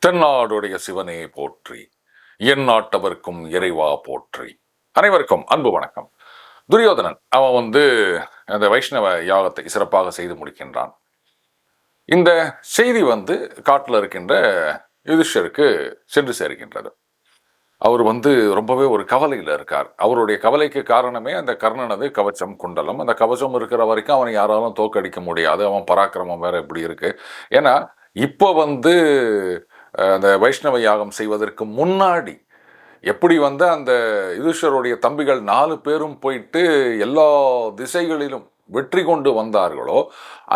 தென்னாடுடைய சிவனே போற்றி, என் நாட்டவர்க்கும் இறைவா போற்றி. அனைவருக்கும் அன்பு வணக்கம். துரியோதனன் அவன் அந்த வைஷ்ணவ யாகத்தை சிறப்பாக செய்து முடிக்கின்றான். இந்த செய்தி காட்டில் இருக்கின்ற யுதிஷ்டருக்கு சென்று சேர்க்கின்றது. அவர் ரொம்பவே ஒரு கவலையில் இருக்கார். அவருடைய கவலைக்கு காரணமே அந்த கர்ணனது கவச்சம் குண்டலம். அந்த கவச்சம் இருக்கிற வரைக்கும் அவனை யாராலும் தோற்கடிக்க முடியாது. அவன் பராக்கிரமம் வேற எப்படி இருக்கு. ஏன்னா இப்போ அந்த வைஷ்ணவ யாகம் செய்வதற்கு முன்னாடி எப்படி அந்த யுதிஷ்டருடைய தம்பிகள் 4 பேரும் போயிட்டு எல்லா திசைகளிலும் வெற்றி கொண்டு வந்தார்களோ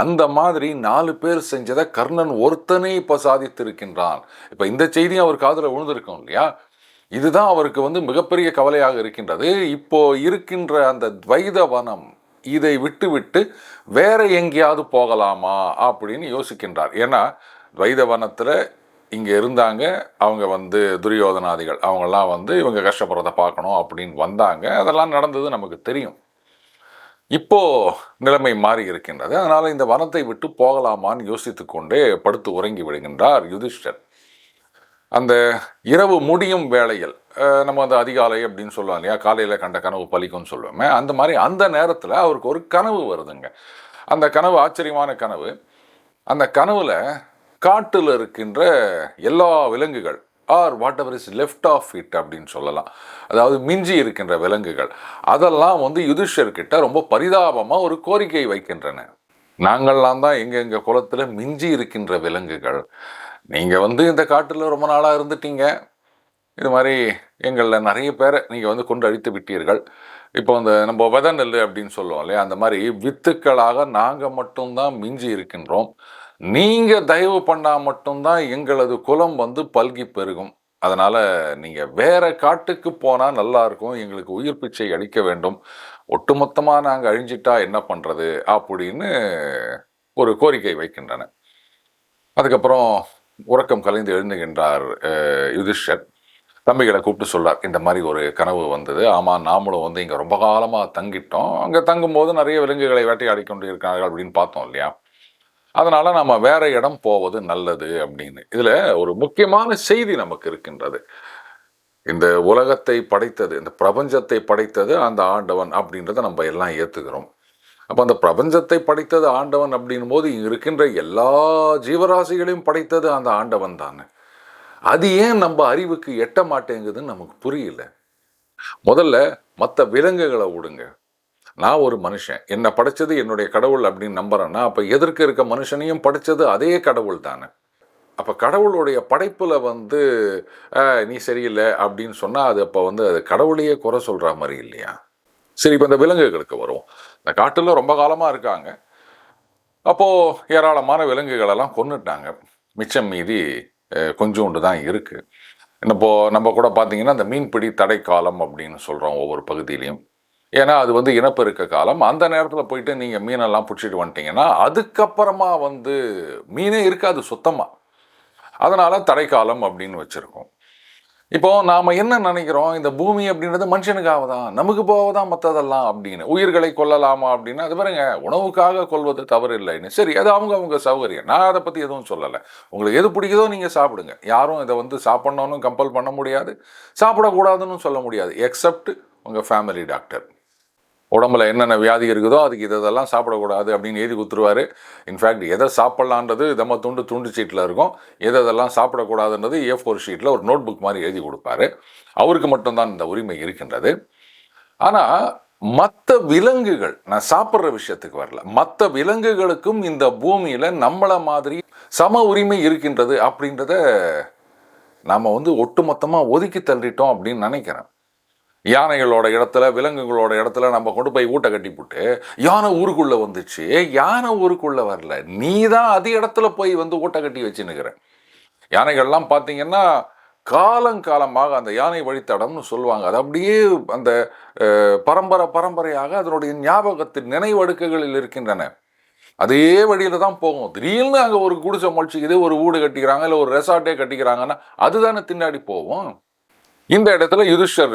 அந்த மாதிரி 4 பேர் செஞ்சதை கர்ணன் ஒருத்தனே இப்ப சாதித்திருக்கின்றான். இப்ப இந்த செய்தியும் அவர் காதுல விழுந்திருக்கும் இல்லையா? இதுதான் அவருக்கு மிகப்பெரிய கவலையாக இருக்கின்றது. இப்போ இருக்கின்ற அந்த துவைத வனம் இதை விட்டு வேற எங்கேயாவது போகலாமா அப்படின்னு யோசிக்கின்றார். ஏன்னா துவைத வனத்துல இங்க இருந்தாங்க. அவங்க துரியோதனாதிகள் அவங்கெல்லாம் இவங்க கஷ்டப்படுறதை பார்க்கணும் அப்படின்னு வந்தாங்க. அதெல்லாம் நடந்தது நமக்கு தெரியும். இப்போ நிலைமை மாறி இருக்கின்றது. அதனால இந்த வனத்தை விட்டு போகலாமான்னு யோசித்து கொண்டே படுத்து உறங்கி விடுகின்றார் யுதிஷ்டர். அந்த இரவு முடியும் வேளையில் நம்ம அதிகாலை அப்படின்னு சொல்லுவோம் இல்லையா, காலையில் கண்ட கனவு பலிக்கும்னு சொல்லுவோமே, அந்த மாதிரி அந்த நேரத்தில் அவருக்கு ஒரு கனவு வருதுங்க. அந்த கனவு ஆச்சரியமான கனவு. அந்த கனவுல காட்டில் இருக்கின்ற எல்லா விலங்குகள் are whatever is left of it அப்படின்னு சொல்லலாம், அதாவது மிஞ்சி இருக்கின்ற விலங்குகள் அதெல்லாம் யுதிஷ்டர்கிட்ட ரொம்ப பரிதாபமாக ஒரு கோரிக்கை வைக்கின்றன. நாங்கள்லாம் தான் எங்கள் குலத்தில் மிஞ்சி இருக்கின்ற விலங்குகள். நீங்கள் இந்த காட்டில் ரொம்ப நாளாக இருந்துட்டீங்க. இது மாதிரி எங்களில் நிறைய பேரை நீங்கள் கொண்டு அழித்து விட்டீர்கள். இப்போ நம்ம வித நெல் அப்படின்னு சொல்லுவோம் இல்லையா, அந்த மாதிரி வித்துக்களாக நாங்கள் மட்டும்தான் மிஞ்சி இருக்கின்றோம். நீங்கள் தயவு பண்ணால் மட்டும்தான் எங்களது குலம் பல்கி பெருகும். அதனால் நீங்கள் வேற காட்டுக்கு போனால் நல்லா இருக்கும். எங்களுக்கு உயிர் பிச்சை அளிக்க வேண்டும். ஒட்டுமொத்தமாக நாங்கள் அழிஞ்சிட்டா என்ன பண்ணுறது அப்படின்னு ஒரு கோரிக்கை வைக்கின்றன. அதுக்கப்புறம் உறக்கம் கலைந்து எழுந்துகின்றார் யுதிஷ்டர். தம்பிகளை கூப்பிட்டு சொல்றார், இந்த மாதிரி ஒரு கனவு வந்தது. ஆமாம், நாமளும் இங்கே ரொம்ப காலமாக தங்கிட்டோம். அங்கே தங்கும்போது நிறைய விலங்குகளை வேட்டையாடி கொண்டு இருக்கிறார்கள் அப்படின்னு பார்த்தோம் இல்லையா, அதனால நம்ம வேற இடம் போவது நல்லது அப்படின்னு. இதுல ஒரு முக்கியமான செய்தி நமக்கு இருக்கின்றது. இந்த உலகத்தை படைத்தது, இந்த பிரபஞ்சத்தை படைத்தது அந்த ஆண்டவன் அப்படின்றத நம்ம எல்லாம் ஏத்துக்கிறோம். அப்ப அந்த பிரபஞ்சத்தை படைத்தது ஆண்டவன் அப்படின் போது இங்க இருக்கின்ற எல்லா ஜீவராசிகளையும் படைத்தது அந்த ஆண்டவன் தானே. அது ஏன் நம்ம அறிவுக்கு எட்ட மாட்டேங்குதுன்னு நமக்கு புரியல. முதல்ல மற்ற விலங்குகளை விடுங்க, நான் ஒரு மனுஷன், என்னை படைச்சது என்னுடைய கடவுள் அப்படின்னு நம்புறேன்னா அப்ப எதற்கு இருக்க மனுஷனையும் படைச்சது அதே கடவுள் தானே. அப்ப கடவுளுடைய படைப்புல நீ சரியில்லை அப்படின்னு சொன்னா அது அப்ப அது கடவுளையே குறை சொல்ற மாதிரி இல்லையா? சரி, இப்ப இந்த விலங்குகளுக்கு வருவோம். இந்த காட்டுல ரொம்ப காலமா இருக்காங்க. அப்போ ஏராளமான விலங்குகளெல்லாம் கொன்னுட்டாங்க. மிச்சம் மீதி கொஞ்சோண்டு தான் இருக்கு. இப்போ நம்ம கூட பார்த்தீங்கன்னா இந்த மீன்பிடி தடை காலம் அப்படின்னு சொல்றோம் ஒவ்வொரு பகுதியிலையும். ஏன்னா அது இனப்பெருக்க காலம். அந்த நேரத்தில் போயிட்டு நீங்கள் மீனெல்லாம் பிடிச்சிட்டு வந்துட்டீங்கன்னா அதுக்கப்புறமா மீனே இருக்காது சுத்தமாக. அதனால் தடைக்காலம் அப்படின்னு வச்சுருக்கோம். இப்போது நாம் என்ன நினைக்கிறோம், இந்த பூமி அப்படின்றது மனுஷனுக்காக தான், நமக்கு போவதான் மற்றதெல்லாம் அப்படின்னு. உயிர்களை கொல்லலாமா அப்படின்னா அது பாருங்க, உணவுக்காக கொல்வது தவறு இல்லைன்னு. சரி, அது அவங்க சௌகரியம், நான் அதை பற்றி எதுவும் சொல்லலை. உங்களுக்கு எது பிடிக்குதோ நீங்கள் சாப்பிடுங்க. யாரும் இதை சாப்பிட்ணுன்னு கம்பல் பண்ண முடியாது, சாப்பிடக்கூடாதுன்னு சொல்ல முடியாது. எக்ஸப்ட் உங்கள் ஃபேமிலி டாக்டர். உடம்புல என்னென்ன வியாதி இருக்குதோ அதுக்கு இதெல்லாம் சாப்பிடக்கூடாது அப்படின்னு எழுதி கொடுத்துருவார். இன்ஃபேக்ட் எதை சாப்பிட்லான்றது நம்ம துண்டு சீட்டில் இருக்கும், எதெல்லாம் சாப்பிடக்கூடாதுன்றது A4 ஷீட்டில் ஒரு நோட் புக் மாதிரி எழுதி கொடுப்பாரு. அவருக்கு மட்டும்தான் இந்த உரிமை இருக்கின்றது. ஆனால் மற்ற விலங்குகள், நான் சாப்பிட்ற விஷயத்துக்கு வரல, மற்ற விலங்குகளுக்கும் இந்த பூமியில் நம்மளை மாதிரி சம உரிமை இருக்கின்றது அப்படின்றத நாம் ஒட்டுமொத்தமாக ஒதுக்கி தள்ளிட்டோம் அப்படின்னு நினைக்கிறேன். யானைகளோட இடத்துல, விலங்குகளோட இடத்துல நம்ம கொண்டு போய் ஊட்ட கட்டிவிட்டு யானை ஊருக்குள்ள வந்துச்சு. யானை ஊருக்குள்ள வரல, நீ தான் அது இடத்துல போய் ஊட்ட கட்டி வச்சுன்னுக்கிற. யானைகள்லாம் பார்த்தீங்கன்னா காலங்காலமாக அந்த யானை வழித்தடம்னு சொல்லுவாங்க. அது அப்படியே அந்த பரம்பரையாக அதனுடைய ஞாபகத்தின் நினைவடுக்குகளில் இருக்கின்றன. அதே வழியில தான் போகும். திடீர்னு அங்கே ஒரு குடிசை முழிச்சிக்குது, ஒரு வீடு கட்டிக்கிறாங்க, இல்லை ஒரு ரெசார்ட்டே கட்டிக்கிறாங்கன்னா அதுதானே திண்டாடி போவோம். இந்த இடத்துல யுதிஷ்டர்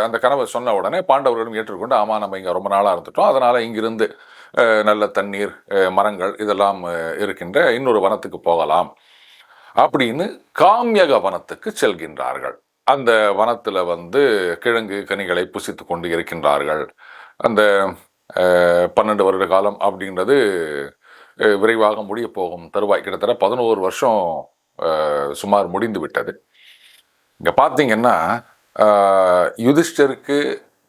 அந்த கனவை சொன்ன உடனே பாண்டவர்களும் ஏற்றுக்கொண்டு, ஆமாம் நம்ம இங்கே ரொம்ப நாளாக இருந்துட்டோம், அதனால் இங்கிருந்து நல்ல தண்ணீர், மரங்கள் இதெல்லாம் இருக்கின்ற இன்னொரு வனத்துக்கு போகலாம் அப்படின்னு காம்யக வனத்துக்கு செல்கின்றார்கள். அந்த வனத்துல கிழங்கு கனிகளை புசித்து கொண்டு இருக்கின்றார்கள். அந்த 12 வருட காலம் அப்படின்றது விரைவாக முடிய போகும் தருவாய். கிட்டத்தட்ட 11 வருஷம் சுமார் முடிந்து விட்டது. இங்க பார்த்தீங்கன்னா யுதிஷ்டருக்கு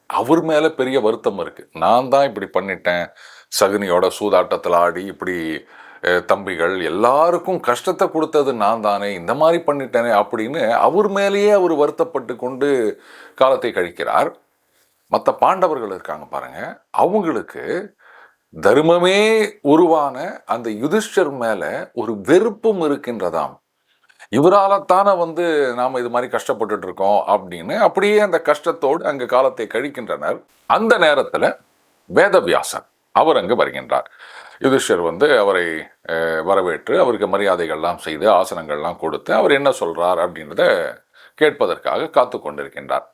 அவர் மேல பெரிய வருத்தம் இருக்கு. நான் தான் இப்படி பண்ணிட்டேன், சகுனியோட சூதாட்டத்தில் ஆடி இப்படி தம்பிகள் எல்லாருக்கும் கஷ்டத்தை கொடுத்தது நான் தானே, இந்த மாதிரி பண்ணிட்டேனே அப்படின்னு அவர் மேலேயே அவர் வருத்தப்பட்டு கொண்டு காலத்தை கழிக்கிறார். மற்ற பாண்டவர்கள் இருக்காங்க பாருங்க, அவங்களுக்கு தர்மமே உருவான அந்த யுதிஷ்டர் மேல ஒரு வெறுப்பும் இருக்கின்றதாம். இவராலத்தானே நாம இது மாதிரி கஷ்டப்பட்டுட்டு இருக்கோம் அப்படின்னு அப்படியே அந்த கஷ்டத்தோடு அங்கு காலத்தை கழிக்கின்றனர். அந்த நேரத்துல வேதவியாசர் அவர் அங்கு வருகின்றார். யுதிஷ்டர் அவரை வரவேற்று அவருக்கு மரியாதைகள்லாம் செய்து ஆசனங்கள்லாம் கொடுத்து அவர் என்ன சொல்றார் அப்படின்றத கேட்பதற்காக காத்து கொண்டிருக்கின்றார்.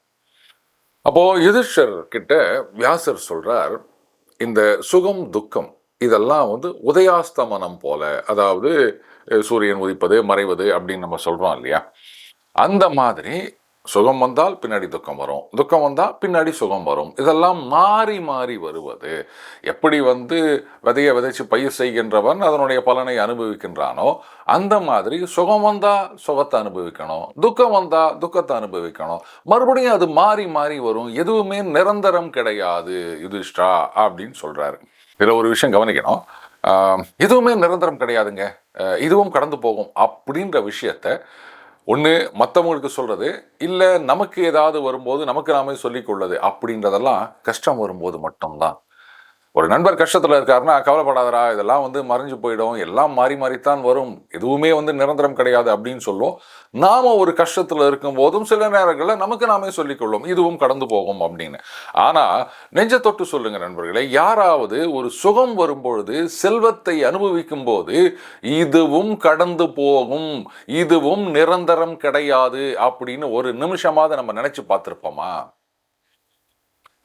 அப்போ யுதிஷ்டர் கிட்ட வியாசர் சொல்றார், இந்த சுகம் துக்கம் இதெல்லாம் உதயாஸ்தமனம் போல, அதாவது சூரியன் உதிப்பது மறைவது அப்படின்னு நம்ம சொல்றோம் இல்லையா, அந்த மாதிரி சுகம் வந்தால் பின்னாடி துக்கம் வரும், துக்கம் வந்தால் பின்னாடி சுகம் வரும், இதெல்லாம் மாறி மாறி வருவது. எப்படி விதையை விதைச்சு பயிர் செய்கின்றவன் அதனுடைய பலனை அனுபவிக்கின்றானோ அந்த மாதிரி சுகம் வந்தா சுகத்தை அனுபவிக்கணும், துக்கம் வந்தா துக்கத்தை அனுபவிக்கணும், மறுபடியும் அது மாறி மாறி வரும், எதுவுமே நிரந்தரம் கிடையாது யுதிஷ்டா அப்படின்னு சொல்றாரு. இதுல ஒரு விஷயம் கவனிக்கணும், எதுவுமே நிரந்தரம் கிடையாதுங்க, இதுவும் கடந்து போகும் அப்படின்ற விஷயத்த ஒன்று மற்றவங்களுக்கு சொல்கிறது, இல்லை நமக்கு ஏதாவது வரும்போது நமக்கு நாமே சொல்லிக்கொள்ளது. அப்படின்றதெல்லாம் கஷ்டம் வரும்போது மட்டும்தான். ஒரு நண்பர் கஷ்டத்தில் இருக்காருன்னா கவலைப்படாதரா, இதெல்லாம் மறைஞ்சு போயிடும், எல்லாம் மாறி மாறித்தான் வரும், எதுவுமே நிரந்தரம் கிடையாது அப்படின்னு சொல்லும். நாம் ஒரு கஷ்டத்தில் இருக்கும் போதும் சில நேரங்களில் நமக்கு நாமே சொல்லிக்கொள்ளும் இதுவும் கடந்து போகும் அப்படின்னு. ஆனால் நெஞ்ச தொட்டு சொல்லுங்க நண்பர்களே, யாராவது ஒரு சுகம் வரும்பொழுது செல்வத்தை அனுபவிக்கும் போது இதுவும் கடந்து போகும், இதுவும் நிரந்தரம் கிடையாது அப்படின்னு ஒரு நிமிஷமாவது நம்ம நினைச்சு பார்த்துருப்போமா?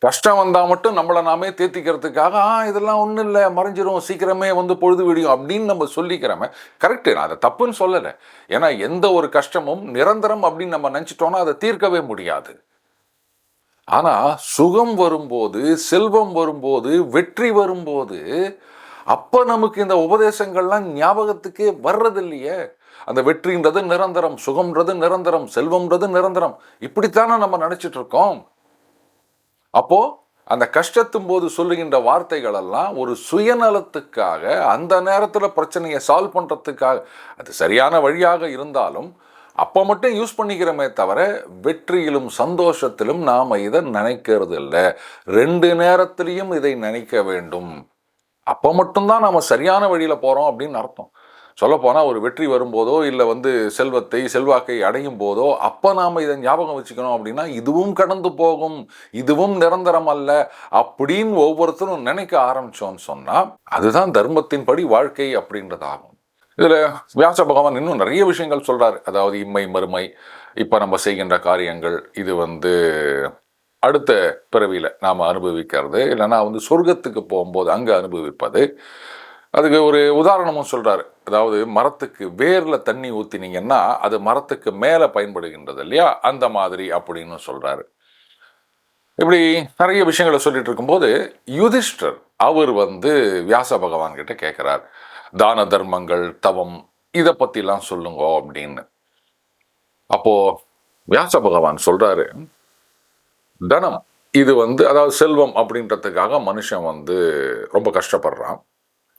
கஷ்டம் வந்தால் மட்டும் நம்மளை நாமே தேத்திக்கிறதுக்காக இதெல்லாம் ஒன்றும் இல்லை, மறைஞ்சிரும், சீக்கிரமே பொழுது விடியும் அப்படின்னு நம்ம சொல்லிக்கிறோமே. கரெக்டு, நான் அதை தப்புன்னு சொல்லலை. ஏன்னா எந்த ஒரு கஷ்டமும் நிரந்தரம் அப்படின்னு நம்ம நினச்சிட்டோன்னா அதை தீர்க்கவே முடியாது. ஆனால் சுகம் வரும்போது, செல்வம் வரும்போது, வெற்றி வரும்போது அப்போ நமக்கு இந்த உபதேசங்கள்லாம் ஞாபகத்துக்கே வர்றது இல்லையே. அந்த வெற்றின்றது நிரந்தரம், சுகம்ன்றது நிரந்தரம், செல்வம்ன்றது நிரந்தரம், இப்படித்தானே நம்ம நினச்சிட்டு இருக்கோம். அப்போ அந்த கஷ்டத்தும் போது சொல்லுகின்ற வார்த்தைகள் எல்லாம் ஒரு சுயநலத்துக்காக, அந்த நேரத்தில் பிரச்சனையை சால்வ் பண்ணுறதுக்காக, அது சரியான வழியாக இருந்தாலும் அப்போ மட்டும் யூஸ் பண்ணிக்கிறோமே தவிர வெற்றியிலும் சந்தோஷத்திலும் நாம் இதை நினைக்கிறது இல்லை. 2 நேரத்திலையும் இதை நினைக்க வேண்டும். அப்போ மட்டும்தான் நாம் சரியான வழியில் போகிறோம் அப்படின்னு அர்த்தம். சொல்லப்போனால் ஒரு வெற்றி வரும்போதோ இல்லை செல்வாக்கை அடையும் போதோ அப்போ நாம் இதை ஞாபகம் வச்சுக்கணும் அப்படின்னா இதுவும் கடந்து போகும், இதுவும் நிரந்தரம் அல்ல அப்படின்னு ஒவ்வொருத்தரும் நினைக்க ஆரம்பிச்சோன்னு சொன்னால் அதுதான் தர்மத்தின்படி வாழ்க்கை அப்படின்றதாகும். இதில் வியாச பகவான் இன்னும் நிறைய விஷயங்கள் சொல்கிறார். அதாவது இம்மை மறுமை, இப்போ நம்ம செய்கின்ற காரியங்கள் இது அடுத்த பிறவியில் நாம் அனுபவிக்கிறது, இல்லைன்னா சொர்க்கத்துக்கு போகும்போது அங்கே அனுபவிப்பது. அதுக்கு ஒரு உதாரணமும் சொல்கிறாரு. அதாவது மரத்துக்கு வேரில் தண்ணி ஊற்றினீங்கன்னா அது மரத்துக்கு மேலே பயன்படுகின்றது இல்லையா, அந்த மாதிரி அப்படின்னு சொல்கிறாரு. இப்படி நிறைய விஷயங்களை சொல்லிட்டு இருக்கும்போது யுதிஷ்டர் அவர் வியாச பகவான் கிட்ட கேட்குறார், தான தர்மங்கள், தவம், இதை பற்றிலாம் சொல்லுங்க அப்படின்னு. அப்போது வியாச பகவான் சொல்கிறாரு, தனம் இது அதாவது செல்வம் அப்படின்றதுக்காக மனுஷன் ரொம்ப கஷ்டப்படுறான்,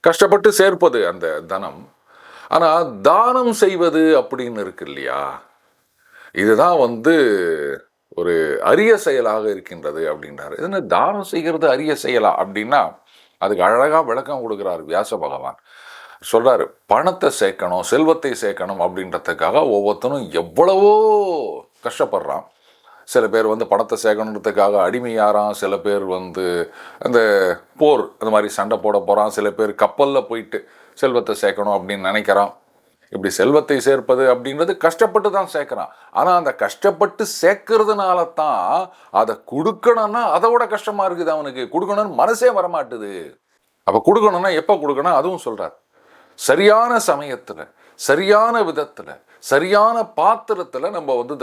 கஷ்டப்பட்டு சேர்ப்பது அந்த தனம். ஆனால் தானம் செய்வது அப்படின்னு இருக்கு இல்லையா, இதுதான் ஒரு அரிய செயலாக இருக்கின்றது அப்படின்றாரு. என்ன தானம் செய்கிறது அரிய செயலா அப்படின்னா அதுக்கு அழகாக விளக்கம் கொடுக்குறாரு வியாச பகவான். சொல்கிறாரு, பணத்தை சேர்க்கணும், செல்வத்தை சேர்க்கணும் அப்படின்றதுக்காக ஒவ்வொருத்தனும் எவ்வளவோ கஷ்டப்படுறான். சில பேர் பணத்தை சேர்க்கணுன்றதுக்காக அடிமையாரான், சில பேர் அந்த போர் அந்த மாதிரி சண்டை போட போகிறான், சில பேர் கப்பலில் போயிட்டு செல்வத்தை சேர்க்கணும் அப்படின்னு நினைக்கிறான். இப்படி செல்வத்தை சேர்ப்பது அப்படின்றது கஷ்டப்பட்டு தான் சேர்க்குறான். ஆனால் அந்த கஷ்டப்பட்டு சேர்க்கறதுனால தான் அதை கொடுக்கணும்னா அதை விட கஷ்டமாக இருக்குது அவனுக்கு. கொடுக்கணும்னு மனசே வரமாட்டுது. அப்போ கொடுக்கணும்னா எப்போ கொடுக்கணும் அதுவும் சொல்கிறார். சரியான சமயத்தில், சரியான விதத்தில், சரியான பாத்திரத்தில் நம்ம வந்து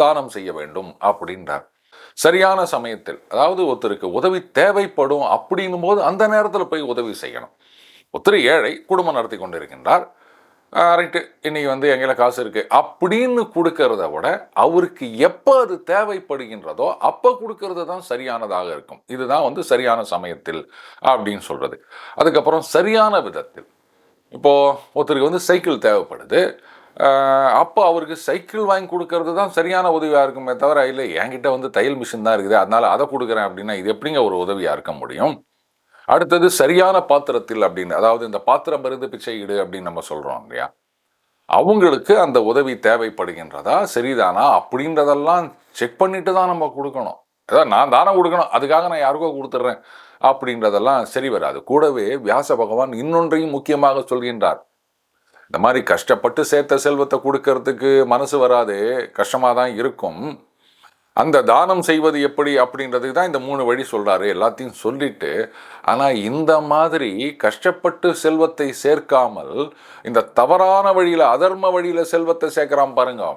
தானம் செய்ய வேண்டும் அப்படின்றார். சரியான சமயத்தில், அதாவது ஒருத்தருக்கு உதவி தேவைப்படும் அப்படின்னும் போது அந்த நேரத்தில் போய் உதவி செய்யணும். ஒருத்தர் ஏழை, குடும்பம் நடத்தி கொண்டு இருக்கின்றார், ரைட்டு, இன்னைக்கு வந்து எங்களை காசு இருக்கு அப்படின்னு கொடுக்கறத விட அவருக்கு எப்போ அது தேவைப்படுகின்றதோ அப்போ கொடுக்கறது தான் சரியானதாக இருக்கும். இதுதான் வந்து சரியான சமயத்தில் அப்படின்னு சொல்றது. அதுக்கப்புறம் சரியான விதத்தில். இப்போ ஒருத்தருக்கு வந்து சைக்கிள் தேவைப்படுது, அப்போ அவருக்கு சைக்கிள் வாங்கி கொடுக்கறது தான் சரியான உதவியாக இருக்குமே தவிர, இல்லை என்கிட்ட வந்து தையல் மிஷின் தான் இருக்குது அதனால அதை கொடுக்குறேன் அப்படின்னா இது எப்படிங்க ஒரு உதவியாக இருக்க முடியும்? அடுத்தது சரியான பாத்திரத்தில் அப்படின்னு, அதாவது இந்த பாத்திரம் இருந்து பிச்சை இடு அப்படின்னு நம்ம சொல்கிறோம் இல்லையா, அவங்களுக்கு அந்த உதவி தேவைப்படுகின்றதா சரிதானா அப்படின்றதெல்லாம் செக் பண்ணிட்டு தான் நம்ம கொடுக்கணும். அதாவது நான் தானே கொடுக்கணும், அதுக்காக நான் யாருக்கோ கொடுத்துட்றேன் அப்படின்றதெல்லாம் சரி வராது. கூடவே வியாச பகவான் இன்னொன்றையும் முக்கியமாக சொல்கின்றார். இந்த மாதிரி கஷ்டப்பட்டு சேர்த்த செல்வத்தை கொடுக்கறதுக்கு மனசு வராது, கஷ்டமாக தான் இருக்கும். அந்த தானம் செய்வது எப்படி அப்படின்றதுக்கு தான் இந்த 3 வழி சொல்கிறாரு. எல்லாத்தையும் சொல்லிட்டு, ஆனால் இந்த மாதிரி கஷ்டப்பட்டு செல்வத்தை சேர்க்காமல் இந்த தவறான வழியில், அதர்ம வழியில் செல்வத்தை சேர்க்குறான் பாருங்க,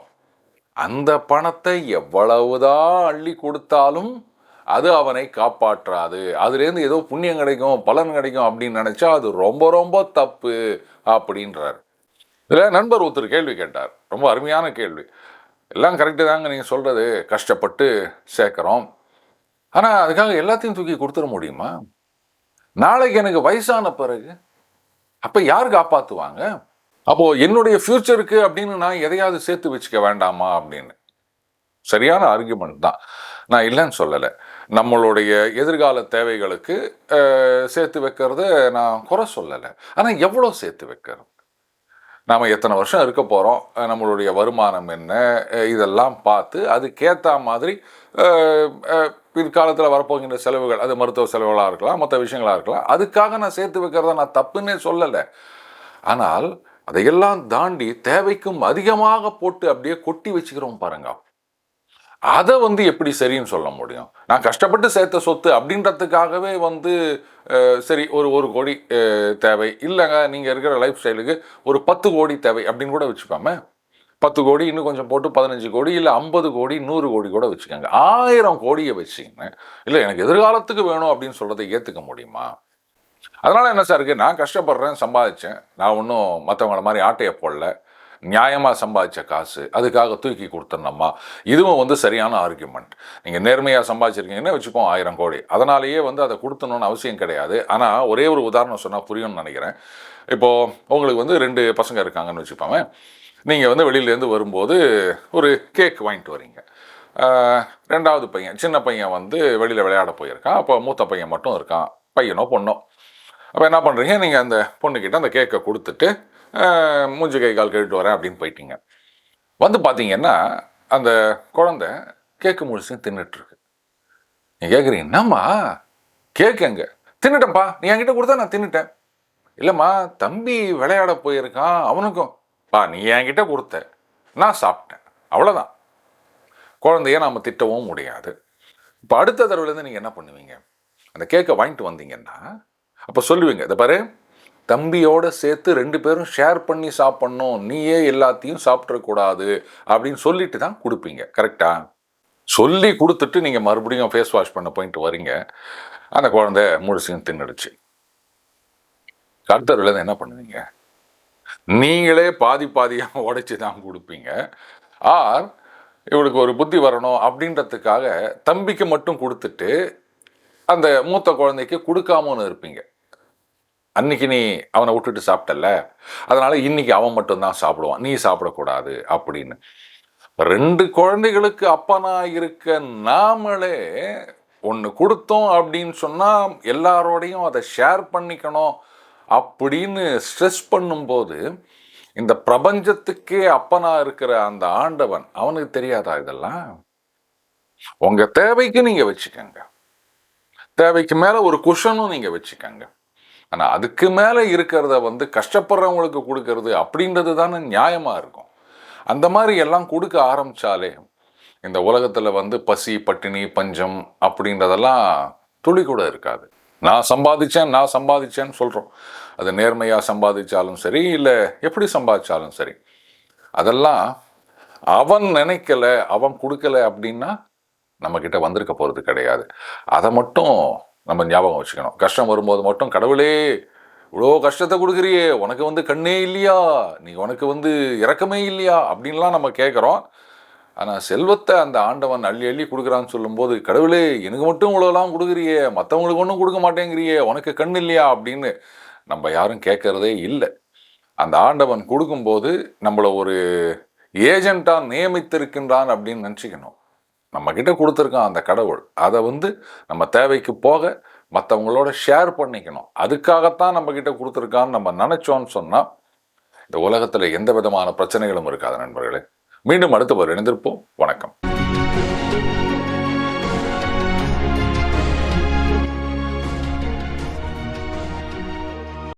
அந்த பணத்தை எவ்வளவுதான் அள்ளி கொடுத்தாலும் அது அவனை காப்பாற்றாது. அதுலேருந்து ஏதோ புண்ணியம் கிடைக்கும், பலன் கிடைக்கும் அப்படின்னு நினச்சா அது ரொம்ப ரொம்ப தப்பு அப்படின்றார். இதில் நண்பர் ஒருத்தர் கேள்வி கேட்டார், ரொம்ப அருமையான கேள்வி. எல்லாம் கரெக்டு தாங்க நீங்கள் சொல்கிறது, கஷ்டப்பட்டு சேர்க்குறோம், ஆனால் அதுக்காக எல்லாத்தையும் தூக்கி கொடுத்துட முடியுமா? நாளைக்கு எனக்கு வயசான பிறகு அப்போ யார் காப்பாற்றுவாங்க? அப்போது என்னுடைய ஃப்யூச்சருக்கு அப்படின்னு நான் எதையாவது சேர்த்து வச்சுக்க வேண்டாமா அப்படின்னு. சரியான ஆர்கியூமெண்ட் தான், நான் இல்லைன்னு சொல்லலை. நம்மளுடைய எதிர்கால தேவைகளுக்கு சேர்த்து வைக்கிறத நான் குறை சொல்லலை. ஆனால் எவ்வளோ சேர்த்து வைக்கிறது, நாம் எத்தனை வருஷம் இருக்க போகிறோம், நம்மளுடைய வருமானம் என்ன, இதெல்லாம் பார்த்து அதுக்கேற்ற மாதிரி பிற்காலத்தில் வரப்போகின்ற செலவுகள், அது மருத்துவ செலவுகளாக இருக்கலாம், மற்ற விஷயங்களாக இருக்கலாம், அதுக்காக நான் சேர்த்து வைக்கிறத நான் தப்புன்னே சொல்லலை. ஆனால் அதையெல்லாம் தாண்டி தேவைக்கும் அதிகமாக போட்டு அப்படியே கொட்டி வச்சுக்கிறோம் பாருங்க, அதை வந்து எப்படி சரின்னு சொல்ல முடியும்? நான் கஷ்டப்பட்டு சேர்த்த சொத்து அப்படின்றதுக்காகவே வந்து சரி ஒரு கோடி தேவை இல்லைங்க, நீங்கள் இருக்கிற லைஃப் ஸ்டைலுக்கு ஒரு 10 கோடி தேவை அப்படின்னு கூட வச்சுக்கோமே. 10 கோடி இன்னும் கொஞ்சம் போட்டு 15 கோடி இல்லை 50 கோடி 100 கோடி கூட வச்சுக்கோங்க. 1000 கோடியை வச்சுக்கிங்க, இல்லை எனக்கு எதிர்காலத்துக்கு வேணும் அப்படின்னு சொல்கிறத ஏற்றுக்க முடியுமா? அதனால் என்ன சார் இருக்குது, நான் கஷ்டப்படுறேன், சம்பாதிச்சேன், நான் ஒன்றும் மற்றவங்கள மாதிரி ஆட்டையை போடல, நியாயமாக சம்பாதிச்ச காசு அதுக்காக தூக்கி கொடுத்துடணுமா? இதுவும் வந்து சரியான ஆர்கியூமெண்ட். நீங்கள் நேர்மையாக சம்பாதிச்சிருக்கீங்கன்னு வச்சுப்போம் 1000 கோடி, அதனாலேயே வந்து அதை கொடுத்தணும்னு அவசியம் கிடையாது. ஆனால் ஒரே ஒரு உதாரணம் சொன்னால் புரியும்னு நினைக்கிறேன். இப்போது உங்களுக்கு வந்து 2 பசங்க இருக்காங்கன்னு வச்சுப்போமே, நீங்கள் வந்து வெளியிலேருந்து வரும்போது ஒரு கேக் வாங்கிட்டு வரீங்க. 2வது பையன், சின்ன பையன் வந்து வெளியில் விளையாட போயிருக்கான், அப்போ மூத்த பையன் மட்டும் இருக்கான், பையனோ பொண்ணோ. அப்போ என்ன பண்ணுறீங்க, நீங்கள் அந்த பொண்ணுக்கிட்ட அந்த கேக்கை கொடுத்துட்டு மூஞ்சி கை கால் கழுவிட்டு வரேன் அப்படின்னு போயிட்டீங்க. வந்து பார்த்தீங்கன்னா அந்த குழந்தை கேக்கு முழுசையும் தின்னுட்டுருக்கு. நீங்கள் கேட்குறீங்க, என்னம்மா கேக்கு எங்கே? தின்னுட்டேன்ப்பா, நீ என்கிட்ட கொடுத்தா நான் தின்னுட்டேன். இல்லைம்மா, தம்பி விளையாட போயிருக்கான், அவனுக்கும் பா நீ என்கிட்ட கொடுத்த, நான் சாப்பிட்டேன், அவ்வளோதான். குழந்தைய நாம் திட்டவும் முடியாது. இப்போ அடுத்த தடவைலேருந்து நீங்கள் என்ன பண்ணுவீங்க, அந்த கேக்கை வாங்கிட்டு வந்தீங்கன்னா அப்போ சொல்லுவீங்க, இதை பாரு, தம்பியோடு சேர்த்து 2 பேரும் ஷேர் பண்ணி சாப்பிட்ணும், நீயே எல்லாத்தையும் சாப்பிட்றக்கூடாது அப்படின்னு சொல்லிட்டு தான் கொடுப்பீங்க. கரெக்டா? சொல்லி கொடுத்துட்டு நீங்கள் மறுபடியும் ஃபேஸ் வாஷ் பண்ண போயிட்டு வரீங்க, அந்த குழந்தை முழுசையும் தின்னுடுச்சு. அடுத்தவர்கள் என்ன பண்ணுவீங்க, நீங்களே பாதியாக உடைச்சி தான் கொடுப்பீங்க. ஆர் இவளுக்கு ஒரு புத்தி வரணும் அப்படின்றதுக்காக தம்பிக்கு மட்டும் கொடுத்துட்டு அந்த மூத்த குழந்தைக்கு கொடுக்காமன்னு இருப்பீங்க. அன்னைக்கு நீ அவனை விட்டுட்டு சாப்பிட்டல, அதனால இன்னைக்கு அவன் மட்டும்தான் சாப்பிடுவான், நீ சாப்பிடக்கூடாது அப்படின்னு. 2 குழந்தைகளுக்கு அப்பனா இருக்க நாமளே ஒன்று கொடுத்தோம் அப்படின்னு சொன்னால் எல்லாரோடையும் அதை ஷேர் பண்ணிக்கணும் அப்படின்னு ஸ்ட்ரெஸ் பண்ணும்போது, இந்த பிரபஞ்சத்துக்கே அப்பனா இருக்கிற அந்த ஆண்டவன் அவனுக்கு தெரியாதா இதெல்லாம்? உங்கள் தேவைக்கு நீங்கள் வச்சுக்கோங்க, தேவைக்கு மேலே ஒரு குஷனும் நீங்கள் வச்சுக்கோங்க. ஆனால் அதுக்கு மேலே இருக்கிறத வந்து கஷ்டப்படுறவங்களுக்கு கொடுக்கறது அப்படின்றது தானே நியாயமாக இருக்கும். அந்த மாதிரி எல்லாம் கொடுக்க ஆரம்பித்தாலே இந்த உலகத்தில் வந்து பசி, பட்டினி, பஞ்சம் அப்படின்றதெல்லாம் துளி கூட இருக்காது. நான் சம்பாதிச்சேன்னு சொல்கிறோம். அது நேர்மையாக சம்பாதிச்சாலும் சரி, இல்லை எப்படி சம்பாதிச்சாலும் சரி, அதெல்லாம் அவன் நினைக்கல, அவன் கொடுக்கல அப்படின்னா நம்மக்கிட்ட வந்திருக்க போகிறது கிடையாது. அதை மட்டும் நம்ம ஞாபகம் வச்சுக்கணும். கஷ்டம் வரும்போது மட்டும் கடவுளே இவ்வளோ கஷ்டத்தை கொடுக்குறியே, உனக்கு வந்து கண்ணே இல்லையா, நீ உனக்கு வந்து இரக்கமே இல்லையா அப்படின்லாம் நம்ம கேட்குறோம். ஆனால் செல்வத்தை அந்த ஆண்டவன் அள்ளி அள்ளி கொடுக்குறான்னு சொல்லும்போது, கடவுளே எனக்கு மட்டும் இவ்வளோலாம் கொடுக்குறியே, மற்றவங்களுக்கு ஒன்றும் கொடுக்க மாட்டேங்கிறியே, உனக்கு கண் இல்லையா அப்படின்னு நம்ம யாரும் கேட்கறதே இல்லை. அந்த ஆண்டவன் கொடுக்கும்போது நம்மளை ஒரு ஏஜென்ட்டாக நியமித்திருக்கின்றான் அப்படின்னு நினச்சிக்கணும். நம்ம கிட்ட கொடுத்துருக்கான் அந்த கடவுள். அதை வந்து நம்ம தேவைக்கு போக மற்றவங்களோட ஷேர் பண்ணிக்கணும். அதுக்காகத்தான் நம்ம கிட்ட கொடுத்துருக்கான்னு நம்ம நினைச்சோன்னு சொன்னால் இந்த உலகத்தில் எந்த விதமான பிரச்சனைகளும் இருக்காது நண்பர்களே. மீண்டும் அடுத்த ஒரு இணைந்திருப்போம். வணக்கம்.